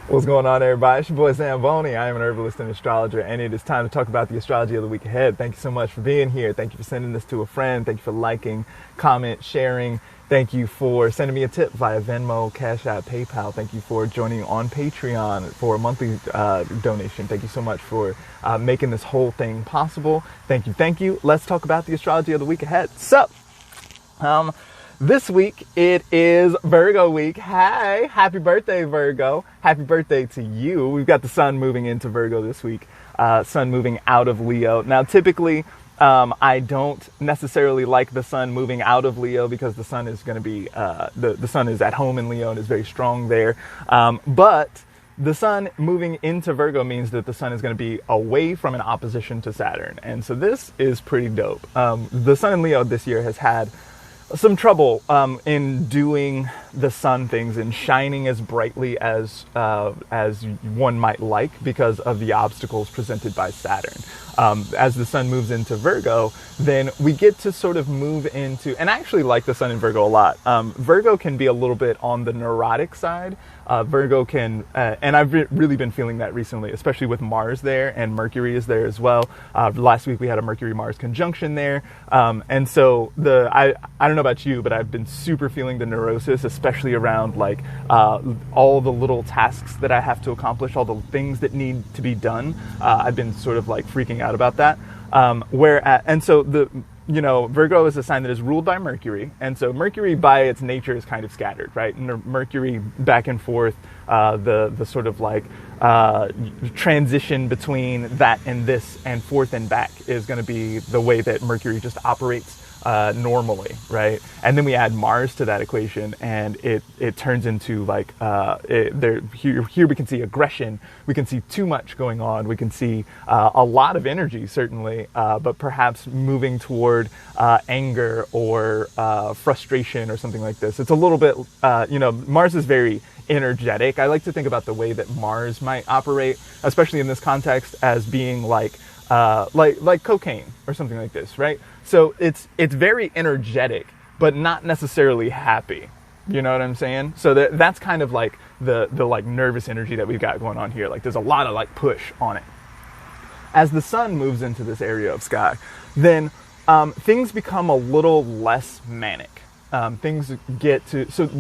What's going on, everybody? It's your boy Zamboni. I am an herbalist and astrologer, and it is time to talk about the astrology of the week ahead. Thank you so much for being here. Thank you for sending this to a friend. Thank you for liking, comment, sharing. Thank you for sending me a tip via Venmo, Cash App, PayPal. Thank you for joining on Patreon for a monthly donation. Thank you so much for making this whole thing possible. Thank you, thank you. Let's talk about the astrology of the week ahead. So, this week, it is Virgo week. Hi, happy birthday, Virgo. Happy birthday to you. We've got the sun moving into Virgo this week, sun moving out of Leo. Now, typically, I don't necessarily like the sun moving out of Leo because the sun is going to be, the sun is at home in Leo and is very strong there. But the sun moving into Virgo means that the sun is going to be away from an opposition to Saturn. And so this is pretty dope. The sun in Leo this year has had some trouble in doing the sun things and shining as brightly as one might like because of the obstacles presented by Saturn. As the sun moves into Virgo, then we get to sort of move into, and I actually like the sun in Virgo a lot. Virgo can be a little bit on the neurotic side. Virgo can, and I've really been feeling that recently, especially with Mars there, and Mercury is there as well. Last week we had a Mercury-Mars conjunction there. And so I don't know about you, but I've been super feeling the neurosis, especially around like all the little tasks that I have to accomplish, all the things that need to be done. I've been sort of like freaking out about that. And so Virgo is a sign that is ruled by Mercury. And so Mercury by its nature is kind of scattered, right? And Mercury back and forth, the sort of like transition between that and this and forth and back is going to be the way that Mercury just operates normally, right? And then we add Mars to that equation, and it turns into like here we can see aggression, we can see too much going on, we can see a lot of energy certainly, but perhaps moving toward anger or frustration or something like this. It's a little bit Mars is very energetic. I like to think about the way that Mars might operate, especially in this context, as being like cocaine or something like this, right? So it's very energetic, but not necessarily happy. You know what I'm saying? So that's kind of like the like nervous energy that we've got going on here. Like there's a lot of like push on it. As the sun moves into this area of sky, then things become a little less manic. So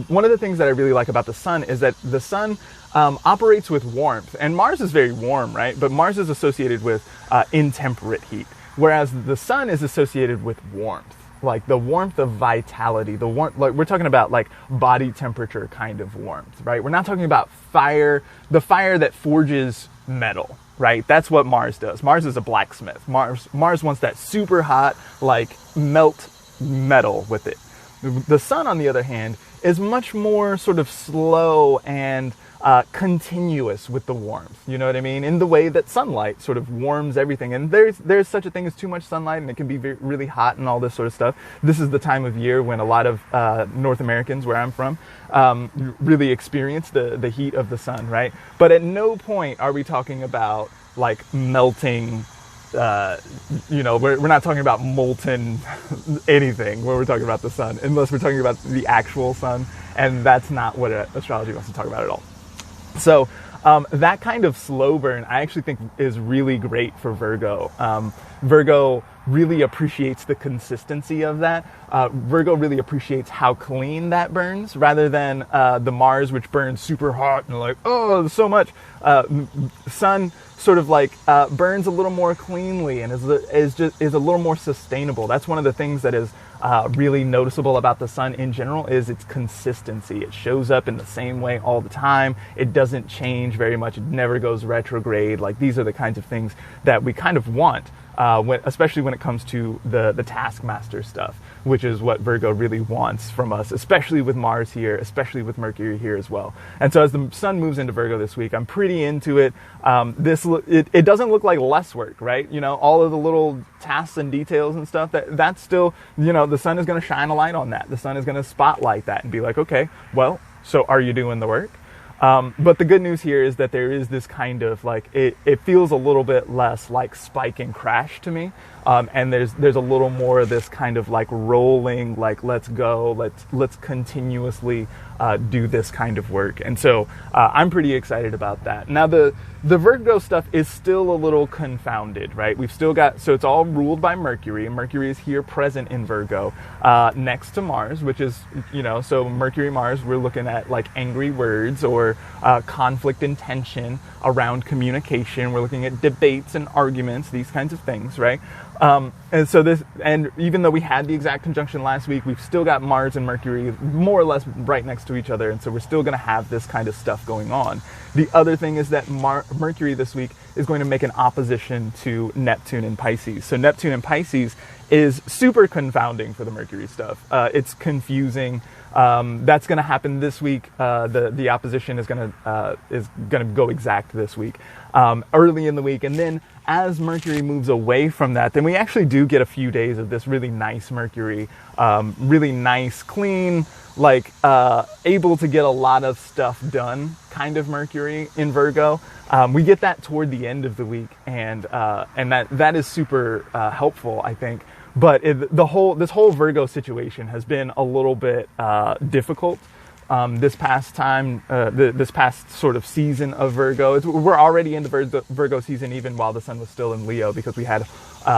one of the things that I really like about the sun is that the sun operates with warmth, and Mars is very warm, right? But Mars is associated with intemperate heat, whereas the sun is associated with warmth, like the warmth of vitality, the warmth, like we're talking about like body temperature kind of warmth, right? We're not talking about fire, the fire that forges metal, right? That's what Mars does. Mars is a blacksmith. Mars wants that super hot, like melt metal with it. The sun, on the other hand, is much more sort of slow and continuous with the warmth. You know what I mean? In the way that sunlight sort of warms everything. And there's such a thing as too much sunlight, and it can be really hot and all this sort of stuff. This is the time of year when a lot of North Americans, where I'm from, really experience the heat of the sun, right? But at no point are we talking about like melting. We're not talking about molten anything when we're talking about the sun, unless we're talking about the actual sun, and that's not what astrology wants to talk about at all. So that kind of slow burn, I actually think, is really great for Virgo. Virgo really appreciates the consistency of that. Virgo really appreciates how clean that burns, rather than the Mars, which burns super hot and like, oh, so much. Sun sort of like burns a little more cleanly and is a little more sustainable. That's one of the things that is really noticeable about the sun in general, is its consistency. It shows up in the same way all the time. It doesn't change very much. It never goes retrograde. Like these are the kinds of things that we kind of want, especially when it comes to the taskmaster stuff, which is what Virgo really wants from us, especially with Mars here, especially with Mercury here as well. And so as the sun moves into Virgo this week, I'm pretty into it. It doesn't look like less work, right? You know, all of the little tasks and details and stuff, that's still, the sun is going to shine a light on that. The sun is going to spotlight that and be like, okay, well, so are you doing the work? But the good news here is that there is this kind of like, it feels a little bit less like spike and crash to me. And there's a little more of this kind of like rolling, like, let's go, let's continuously do this kind of work. And so I'm pretty excited about that. Now the Virgo stuff is still a little confounded, right? We've still got, so it's all ruled by Mercury, and Mercury is here present in Virgo next to Mars, which is, so Mercury, Mars, we're looking at like angry words or conflict and tension around communication. We're looking at debates and arguments, these kinds of things, right? And even though we had the exact conjunction last week, we've still got Mars and Mercury more or less right next to each other. And so we're still going to have this kind of stuff going on. The other thing is that Mercury this week is going to make an opposition to Neptune in Pisces. So Neptune in Pisces is super confounding for the Mercury stuff. It's confusing. That's going to happen this week. The opposition is going to go exact this week, early in the week. And then as Mercury moves away from that, then we actually do get a few days of this really nice Mercury, really nice, clean, like able to get a lot of stuff done kind of Mercury in Virgo. We get that toward the end of the week, and that is super helpful, I think. But this whole Virgo situation has been a little bit difficult. This past time, this past sort of season of Virgo, we're already in the Virgo season even while the sun was still in Leo, because we had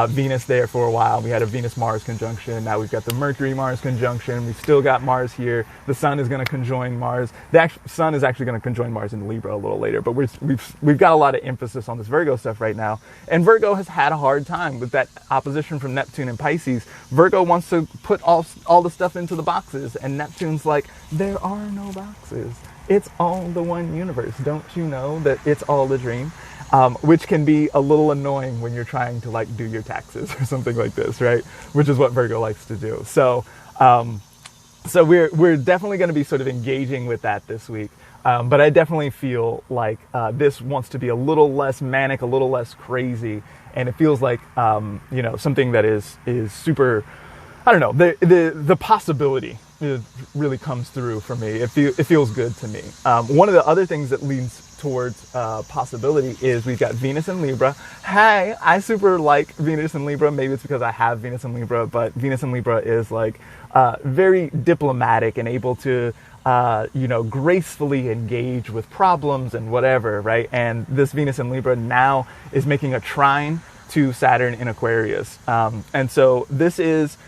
Venus there for a while. We had a Venus-Mars conjunction. Now we've got the Mercury-Mars conjunction. We've still got Mars here. The sun is going to conjoin Mars. The sun is actually going to conjoin Mars in Libra a little later, but we've got a lot of emphasis on this Virgo stuff right now. And Virgo has had a hard time with that opposition from Neptune and Pisces. Virgo wants to put all the stuff into the boxes, and Neptune's like, there are no boxes. It's all the one universe. Don't you know that it's all a dream? Which can be a little annoying when you're trying to like do your taxes or something like this, right? Which is what Virgo likes to do. So we're definitely going to be sort of engaging with that this week. But I definitely feel like this wants to be a little less manic, a little less crazy, and it feels like something that is super. I don't know, the possibility really comes through for me. It feels good to me. One of the other things that leans towards possibility is we've got Venus in Libra. Hey, I super like Venus in Libra. Maybe it's because I have Venus in Libra, but Venus in Libra is like very diplomatic and able to gracefully engage with problems and whatever, right? And this Venus in Libra now is making a trine to Saturn in Aquarius. And so this is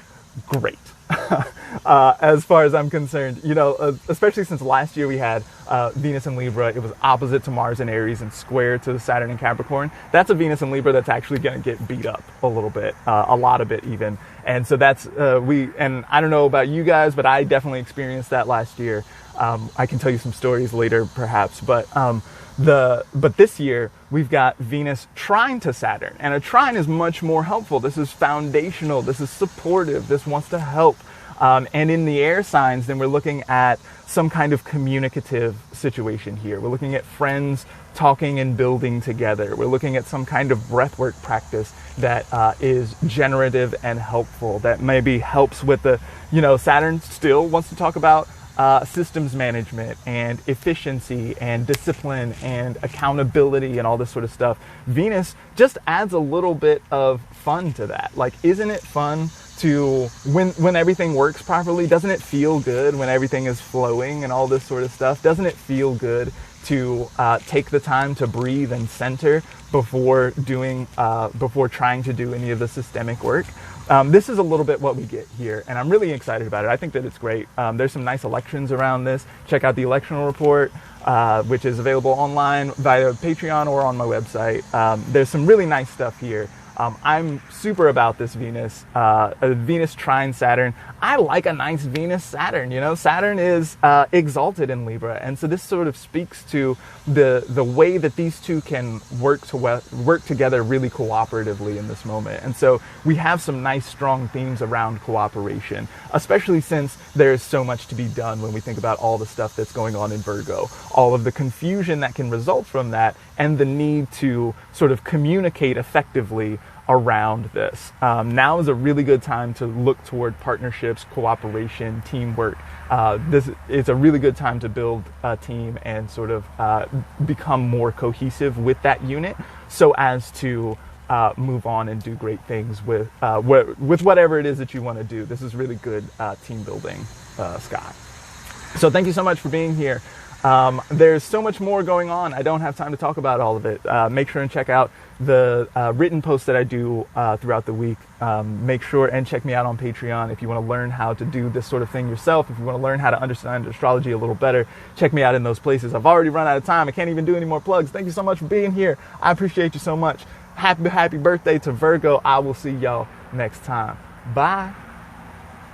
great. As far as I'm concerned, especially since last year we had Venus in Libra, it was opposite to Mars in Aries and square to Saturn in Capricorn. That's a Venus in Libra that's actually going to get beat up a little bit, a lot of it even. And so that's, and I don't know about you guys, but I definitely experienced that last year. I can tell you some stories later perhaps, but this year we've got Venus trine to Saturn, and a trine is much more helpful. This is foundational. This is supportive. This wants to help. And in the air signs, then we're looking at some kind of communicative situation here. We're looking at friends talking and building together. We're looking at some kind of breathwork practice that is generative and helpful, that maybe helps with the, Saturn still wants to talk about systems management and efficiency and discipline and accountability and all this sort of stuff. Venus just adds a little bit of fun to that. Like, isn't it fun to, when everything works properly, doesn't it feel good when everything is flowing and all this sort of stuff? Doesn't it feel good to take the time to breathe and center before trying to do any of the systemic work? This is a little bit what we get here, and I'm really excited about it. I think that it's great. There's some nice elections around this. Check out the electional report, which is available online via Patreon or on my website. There's some really nice stuff here. I'm super about this Venus, Venus trine Saturn. I like a nice Venus Saturn, Saturn is exalted in Libra. And so this sort of speaks to the way that these two can work together really cooperatively in this moment. And so we have some nice strong themes around cooperation, especially since there's so much to be done when we think about all the stuff that's going on in Virgo, all of the confusion that can result from that, and the need to sort of communicate effectively around this. Now is a really good time to look toward partnerships, cooperation, teamwork. This is a really good time to build a team and sort of become more cohesive with that unit, so as to move on and do great things with whatever it is that you want to do. This is really good team building, Scott. So thank you so much for being here. There's so much more going on. I don't have time to talk about all of it. Make sure and check out the written posts that I do throughout the week. Make sure and check me out on Patreon if you want to learn how to do this sort of thing yourself. If you want to learn how to understand astrology a little better, check me out in those places. I've already run out of time. I can't even do any more plugs. Thank you so much for being here. I appreciate you so much. Happy birthday to Virgo. I will see y'all next time. Bye.